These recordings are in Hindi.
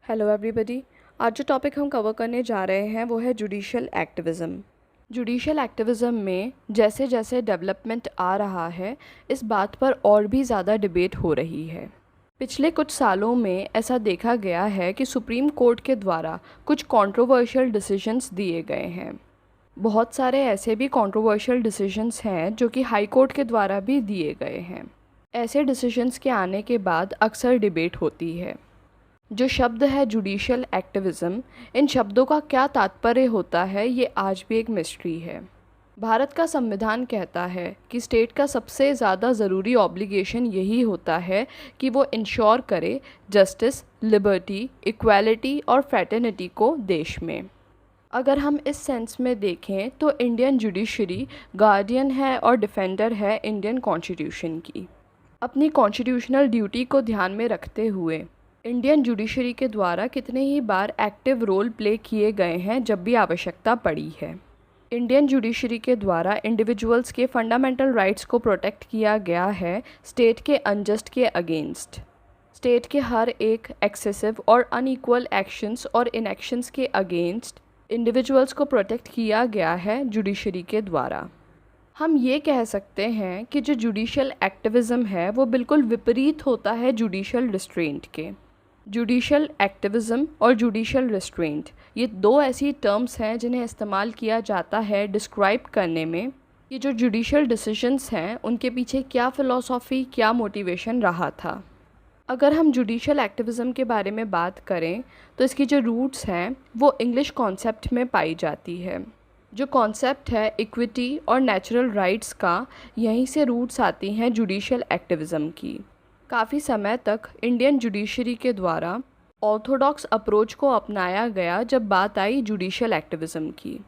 Hello everybody. आज जो टॉपिक हम कवर करने जा रहे हैं वो है जुडिशल एक्टिविज़म। जुडिशल एक्टिविज़म में जैसे जैसे डेवलपमेंट आ रहा है, इस बात पर और भी ज़्यादा डिबेट हो रही है। पिछले कुछ सालों में ऐसा देखा गया है कि सुप्रीम कोर्ट के द्वारा कुछ कंट्रोवर्शियल डिसीजंस दिए गए हैं। बहुत सारे ऐसे भी कंट्रोवर्शियल डिसीजंस हैं जो कि हाई कोर्ट के द्वारा भी दिए गए हैं। ऐसे डिसीजंस के आने के बाद अक्सर डिबेट होती है। जो शब्द है जुडिशल एक्टिविज़म, इन शब्दों का क्या तात्पर्य होता है ये आज भी एक मिस्ट्री है। भारत का संविधान कहता है कि स्टेट का सबसे ज़्यादा ज़रूरी ऑब्लिगेशन यही होता है कि वो इंश्योर करे जस्टिस, लिबर्टी, इक्वालिटी और फ्रेटर्निटी को देश में। अगर हम इस सेंस में देखें तो इंडियन जुडिशरी गार्डियन है और डिफेंडर है इंडियन कॉन्स्टिट्यूशन की। अपनी कॉन्स्टिट्यूशनल ड्यूटी को ध्यान में रखते हुए इंडियन जुडिशरी के द्वारा कितने ही बार एक्टिव रोल प्ले किए गए हैं जब भी आवश्यकता पड़ी है। इंडियन जुडिशरी के द्वारा इंडिविजुअल्स के फंडामेंटल राइट्स को प्रोटेक्ट किया गया है स्टेट के अनजस्ट के अगेंस्ट। स्टेट के हर एक एक्सेसिव और अनइक्वल एक्शंस और इनएक्शंस के अगेंस्ट इंडिविजुअल्स को प्रोटेक्ट किया गया है जुडिशरी के द्वारा। हम ये कह सकते हैं कि जो जुडिशल एक्टिविज़म है वो बिल्कुल विपरीत होता है जुडिशल रिस्ट्रेंट के। जुडिशल एक्टिविज़म और जुडिशल रिस्ट्रेंट ये दो ऐसी टर्म्स हैं जिन्हें इस्तेमाल किया जाता है डिस्क्राइब करने में कि जो जुडिशल डिसीजंस हैं उनके पीछे क्या फ़िलॉसफी, क्या मोटिवेशन रहा था। अगर हम जुडिशल एक्टिविज़म के बारे में बात करें तो इसकी जो रूट्स हैं वो इंग्लिश कॉन्सेप्ट में पाई जाती है। जो कॉन्सेप्ट है इक्विटी और नेचुरल राइट्स का, यहीं से रूट्स आती हैं जुडिशल एक्टिविज़म की। काफ़ी समय तक इंडियन जुडिशरी के द्वारा ऑर्थोडॉक्स अप्रोच को अपनाया गया जब बात आई जुडिशल एक्टिविज़म की।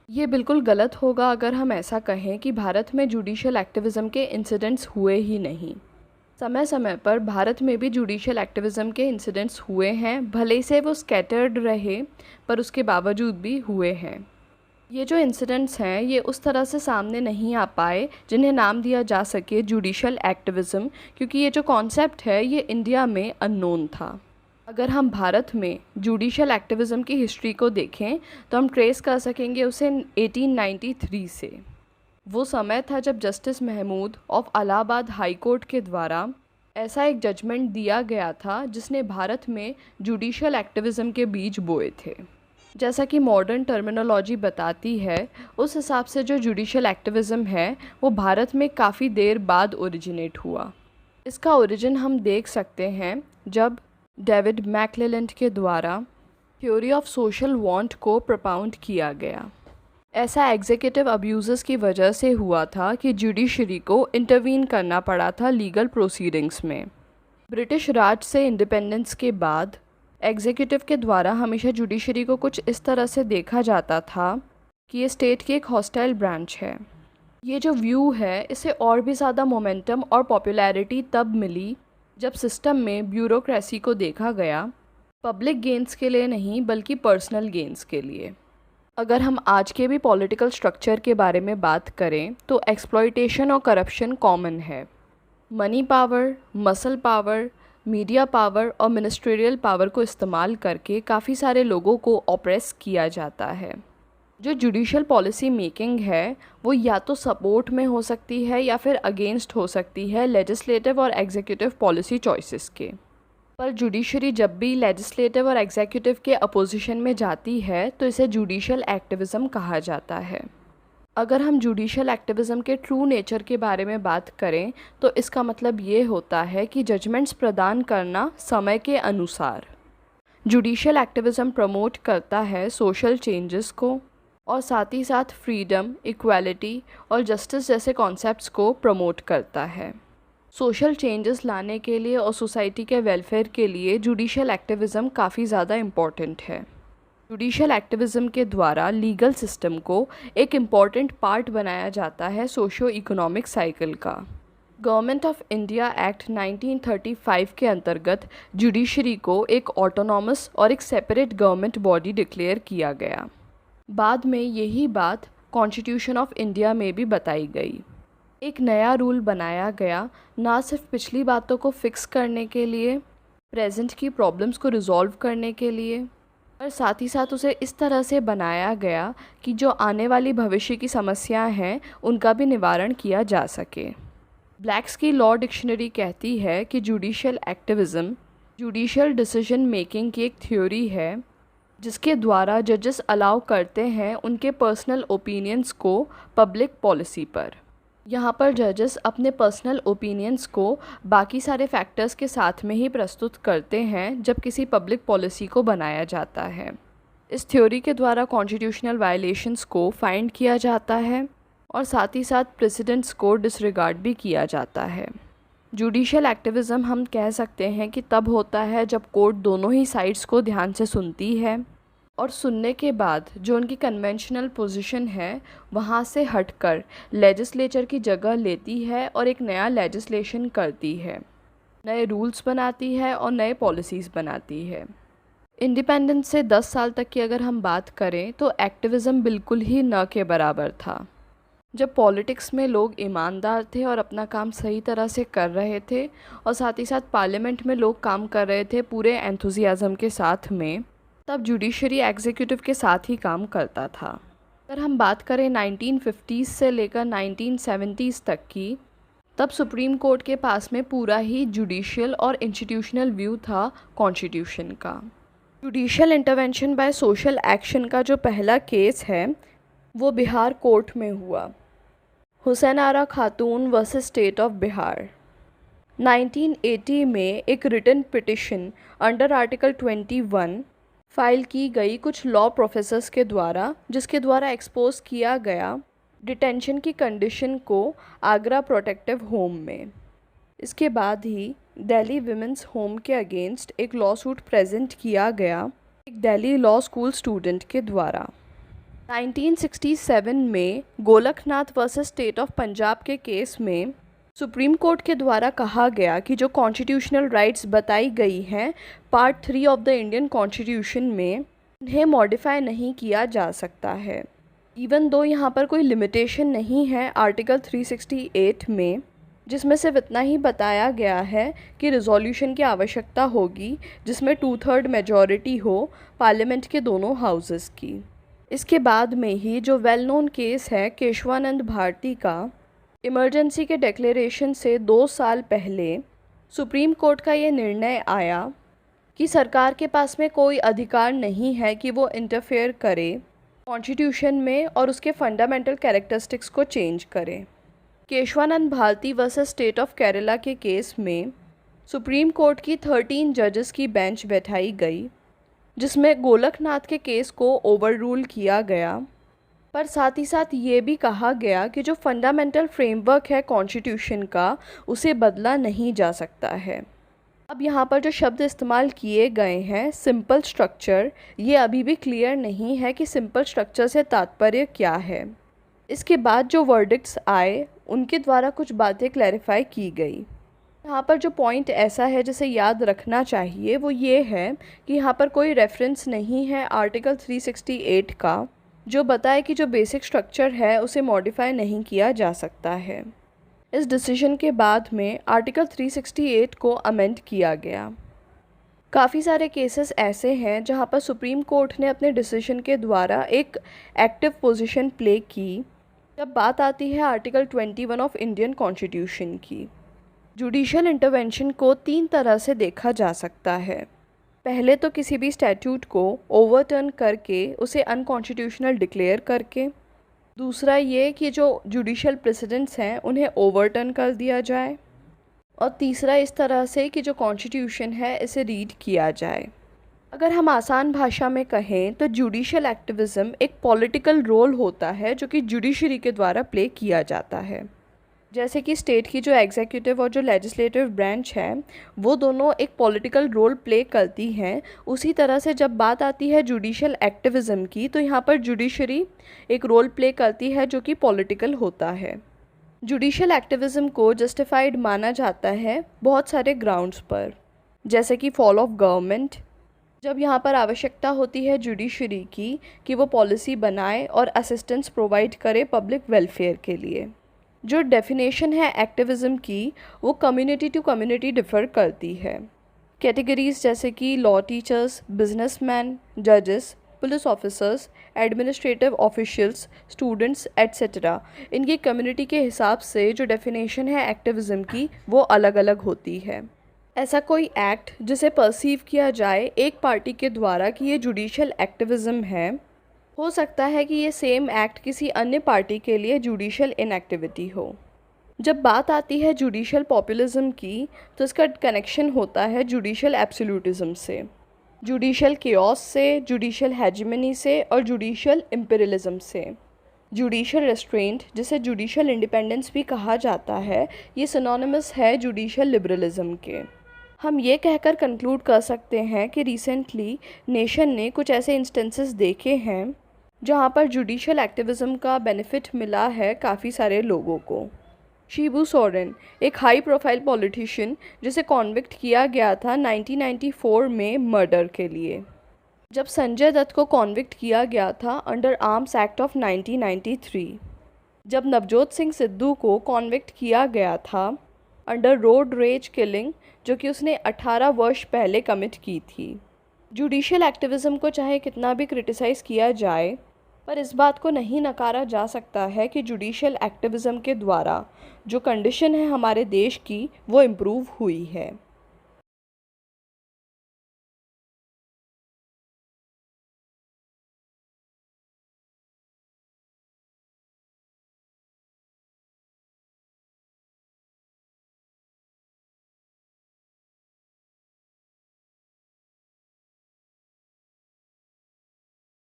ये बिल्कुल गलत होगा अगर हम ऐसा कहें कि भारत में जुडिशल एक्टिविज़म के इंसिडेंट्स हुए ही नहीं। समय समय पर भारत में भी जुडिशल एक्टिविज़म के इंसिडेंट्स हुए हैं, भले से वो स्कैटर्ड रहे पर उसके बावजूद भी हुए हैं। ये जो इंसिडेंट्स हैं ये उस तरह से सामने नहीं आ पाए जिन्हें नाम दिया जा सके जुडिशल एक्टिविज़म, क्योंकि ये जो कॉन्सेप्ट है ये इंडिया में अननोन था। अगर हम भारत में जुडिशल एक्टिविज़म की हिस्ट्री को देखें तो हम ट्रेस कर सकेंगे उसे 1893 से। वो समय था जब justice Mahmood of Allahabad high court के द्वारा ऐसा एक जजमेंट दिया गया था जिसने भारत में जुडिशल एक्टिविज़म के बीज बोए थे। जैसा कि मॉडर्न टर्मिनोलॉजी बताती है, उस हिसाब से जो जुडिशल एक्टिविज़म है वो भारत में काफ़ी देर बाद ओरिजिनेट हुआ। इसका ओरिजिन हम देख सकते हैं जब डेविड मैकक्लेलैंड के द्वारा थ्योरी ऑफ सोशल वांट को प्रपाउंड किया गया। ऐसा एग्जीक्यूटिव अब्यूज़ेस की वजह से हुआ था कि जुडिशरी को इंटरवीन करना पड़ा था लीगल प्रोसीडिंग्स में। ब्रिटिश राज से इंडिपेंडेंस के बाद एग्जीक्यूटिव के द्वारा हमेशा जुडिशरी को कुछ इस तरह से देखा जाता था कि ये स्टेट की एक हॉस्टाइल ब्रांच है। ये जो व्यू है इसे और भी ज़्यादा मोमेंटम और पॉपुलैरिटी तब मिली जब सिस्टम में ब्यूरोक्रेसी को देखा गया, पब्लिक गेन्स के लिए नहीं बल्कि पर्सनल गेन्स के लिए। अगर हम आज के भी पॉलिटिकल स्ट्रक्चर के बारे में बात करें तो एक्सप्लॉयटेशन और करप्शन कॉमन है। Money power, muscle power, media power और मिनिस्ट्रियल पावर को इस्तेमाल करके काफ़ी सारे लोगों को ऑप्रेस किया जाता है। जो जुडिशल पॉलिसी मेकिंग है वो या तो सपोर्ट में हो सकती है या फिर अगेंस्ट हो सकती है लेजिस्लेटिव और एग्जीक्यूटिव पॉलिसी चॉइसेस के। पर जुडिशरी जब भी लेजिस्लेटिव और एग्जीक्यूटिव के अपोजिशन में जाती है तो इसे जुडिशल एक्टिविज़म कहा जाता है। अगर हम जुडिशल एक्टिविज़म के ट्रू नेचर के बारे में बात करें तो इसका मतलब ये होता है कि जजमेंट्स प्रदान करना समय के अनुसार। जुडिशल एक्टिविज़म प्रमोट करता है सोशल चेंजेस को और साथ ही साथ फ्रीडम, इक्वालिटी और जस्टिस जैसे कॉन्सेप्ट्स को प्रमोट करता है। सोशल चेंजेस लाने के लिए और सोसाइटी के वेलफेयर के लिए जुडिशल एक्टिविज़म काफ़ी ज़्यादा इम्पॉर्टेंट है। जुडिशल एक्टिविज़म के द्वारा लीगल सिस्टम को एक इम्पॉर्टेंट पार्ट बनाया जाता है सोशो इकोनॉमिक साइकिल का। गवर्नमेंट ऑफ इंडिया एक्ट 1935 के अंतर्गत जुडिशरी को एक ऑटोनॉमस और एक सेपरेट गवर्नमेंट बॉडी डिक्लेयर किया गया। बाद में यही बात कॉन्स्टिट्यूशन ऑफ इंडिया में भी बताई गई। एक नया रूल बनाया गया, ना सिर्फ पिछली बातों को फिक्स करने के लिए प्रेजेंट की प्रॉब्लम्स को रिजॉल्व करने के लिए, और साथ ही साथ उसे इस तरह से बनाया गया कि जो आने वाली भविष्य की समस्याएं हैं उनका भी निवारण किया जा सके। ब्लैक्स की लॉ डिक्शनरी कहती है कि judicial activism judicial decision making की एक थ्योरी है जिसके द्वारा जजेस अलाउ करते हैं उनके पर्सनल ओपिनियंस को पब्लिक पॉलिसी पर। यहाँ पर जजेस अपने पर्सनल ओपिनियंस को बाकी सारे फैक्टर्स के साथ में ही प्रस्तुत करते हैं जब किसी पब्लिक पॉलिसी को बनाया जाता है। इस थ्योरी के द्वारा कॉन्स्टिट्यूशनल वायलेशंस को फाइंड किया जाता है और साथ ही साथ प्रेसिडेंट्स को डिसरिगार्ड भी किया जाता है। जुडिशियल एक्टिविज़्म हम कह सकते हैं कि तब होता है जब कोर्ट दोनों ही साइड्स को ध्यान से सुनती है और सुनने के बाद जो उनकी कन्वेंशनल पोजीशन है वहाँ से हटकर लेजिस्लेचर की जगह लेती है और एक नया लेजिस्लेशन करती है, नए रूल्स बनाती है और नए पॉलिसीज़ बनाती है। इंडिपेंडेंस से 10 साल तक की अगर हम बात करें तो एक्टिविज़्म बिल्कुल ही न के बराबर था। जब पॉलिटिक्स में लोग ईमानदार थे और अपना काम सही तरह से कर रहे थे और साथ ही साथ पार्लियामेंट में लोग काम कर रहे थे पूरे एंथुजियाज़म के साथ में, तब जुडिशरी एग्जीक्यूटिव के साथ ही काम करता था। अगर हम बात करें 1950s से लेकर 1970s तक की, तब सुप्रीम कोर्ट के पास में पूरा ही जुडिशियल और इंस्टीट्यूशनल व्यू था कॉन्स्टिट्यूशन का। Judicial intervention by social action का जो पहला केस है वो बिहार कोर्ट में हुआ, हुसैन आरा खातून वर्सेस स्टेट ऑफ बिहार। 1980 में एक written petition under article 21 file की गई कुछ लॉ प्रोफेसर्स के द्वारा, जिसके द्वारा एक्सपोज किया गया डिटेंशन की कंडीशन को आगरा प्रोटेक्टिव होम में। इसके बाद ही दिल्ली विमेंस होम के अगेंस्ट एक लॉ सूट प्रेजेंट किया गया एक दिल्ली लॉ स्कूल स्टूडेंट के द्वारा। 1967 में Golaknath versus state of Punjab के केस में सुप्रीम कोर्ट के द्वारा कहा गया कि जो कॉन्स्टिट्यूशनल राइट्स बताई गई हैं part 3 of the Indian constitution में, उन्हें मॉडिफाई नहीं किया जा सकता है। इवन दो यहाँ पर कोई लिमिटेशन नहीं है आर्टिकल 368 में, जिसमें सिर्फ इतना ही बताया गया है कि रिजोल्यूशन की आवश्यकता होगी जिसमें 2/3 मेजॉरिटी हो पार्लियामेंट के दोनों हाउसेस की। इसके बाद में ही जो वेल नोन केस है केशवानंद भारती का, इमरजेंसी के डिक्लेरेशन से 2 साल पहले सुप्रीम कोर्ट का ये निर्णय आया कि सरकार के पास में कोई अधिकार नहीं है कि वो इंटरफेयर करे कॉन्स्टिट्यूशन में और उसके फंडामेंटल कैरेक्टरिस्टिक्स को चेंज करे। Kesavananda Bharati versus state of Kerala के केस में सुप्रीम कोर्ट की 13 जजेस की बेंच बैठाई गई, जिसमें गोलकनाथ के केस को ओवररूल किया गया, पर साथ ही साथ ये भी कहा गया कि जो फंडामेंटल फ्रेमवर्क है कॉन्स्टिट्यूशन का उसे बदला नहीं जा सकता है। अब यहाँ पर जो शब्द इस्तेमाल किए गए हैं सिंपल स्ट्रक्चर, ये अभी भी क्लियर नहीं है कि सिंपल स्ट्रक्चर से तात्पर्य क्या है। इसके बाद जो वर्डिक्ट्स आए उनके द्वारा कुछ बातें क्लैरिफाई की गई। यहाँ पर जो पॉइंट ऐसा है जिसे याद रखना चाहिए वो ये है कि यहाँ पर कोई रेफरेंस नहीं है आर्टिकल 368 का जो बताए कि जो बेसिक स्ट्रक्चर है उसे मॉडिफाई नहीं किया जा सकता है। इस डिसीजन के बाद में आर्टिकल 368 को अमेंड किया गया। काफ़ी सारे केसेस ऐसे हैं जहाँ पर सुप्रीम कोर्ट ने अपने डिसीजन के द्वारा एक एक्टिव पोजीशन प्ले की जब बात आती है आर्टिकल 21 ऑफ इंडियन कॉन्स्टिट्यूशन की। जुडिशियल इंटरवेंशन को 3 तरह से देखा जा सकता है। पहले तो किसी भी स्टैट्यूट को ओवरटर्न करके उसे अनकॉन्स्टिट्यूशनल डिक्लेयर करके, दूसरा ये कि जो जुडिशियल प्रेसिडेंट्स हैं उन्हें ओवरटर्न कर दिया जाए, और तीसरा इस तरह से कि जो कॉन्स्टिट्यूशन है इसे रीड किया जाए। अगर हम आसान भाषा में कहें तो जुडिशियल एक्टिविज़्म एक पॉलिटिकल रोल होता है जो कि जुडिशरी के द्वारा प्ले किया जाता है। जैसे कि स्टेट की जो एग्जीक्यूटिव और जो लेजिस्लेटिव ब्रांच है वो दोनों एक पॉलिटिकल रोल प्ले करती हैं, उसी तरह से जब बात आती है जुडिशियल एक्टिविज़्म की तो यहाँ पर जुडिशरी एक रोल प्ले करती है जो कि पॉलिटिकल होता है। जुडिशियल एक्टिविज़्म को जस्टिफाइड माना जाता है बहुत सारे ग्राउंड्स पर, जैसे कि फॉल ऑफ गवर्नमेंट, जब यहाँ पर आवश्यकता होती है जुडिशरी की कि वो पॉलिसी बनाए और असिस्टेंस प्रोवाइड करे पब्लिक वेलफेयर के लिए। जो डेफिनेशन है एक्टिविज़्म की वो कम्युनिटी टू कम्युनिटी डिफ़र करती है। कैटेगरीज जैसे कि लॉ टीचर्स, बिजनेसमैन, जजेस, police officers, administrative officials, students etcetera, इनकी कम्युनिटी के हिसाब से जो डेफिनेशन है एक्टिविज़म की वो अलग अलग होती है। ऐसा कोई एक्ट जिसे परसीव किया जाए एक पार्टी के द्वारा कि ये जुडिशल एक्टिविज़म है, हो सकता है कि ये सेम एक्ट किसी अन्य पार्टी के लिए जुडिशल इनएक्टिविटी हो। जब बात आती है जुडिशल पॉपुलिज्म की, तो इसका कनेक्शन होता है जुडिशल एब्सोल्यूटिज्म से, जुडिशल केओस से, जुडिशल हेजिमनी से और जुडिशल इम्पीरियलिज्म से। जुडिशल रेस्ट्रेंट, जिसे जुडिशल इंडिपेंडेंस भी कहा जाता है, ये सिनोनिमस है जुडिशल लिबरलिज्म के। हम ये कहकर कंक्लूड कर सकते हैं कि रिसेंटली नेशन ने कुछ ऐसे इंस्टेंसेस देखे हैं जहाँ पर जुडिशल एक्टिविज़म का बेनिफिट मिला है काफ़ी सारे लोगों को। शिबू सोरेन, एक हाई प्रोफाइल पॉलिटिशियन जिसे कॉन्विक्ट किया गया था 1994 में मर्डर के लिए। जब संजय दत्त को कॉन्विक्ट किया गया था अंडर आर्म्स एक्ट ऑफ 1993। जब नवजोत सिंह सिद्धू को कॉन्विक्ट किया गया था अंडर रोड रेज किलिंग, जो कि उसने 18 वर्ष पहले कमिट की थी। जुडिशल एक्टिविज़म को चाहे कितना भी क्रिटिसाइज़ किया जाए, पर इस बात को नहीं नकारा जा सकता है कि जुडिशल एक्टिविज़म के द्वारा जो कंडीशन है हमारे देश की वो इम्प्रूव हुई है।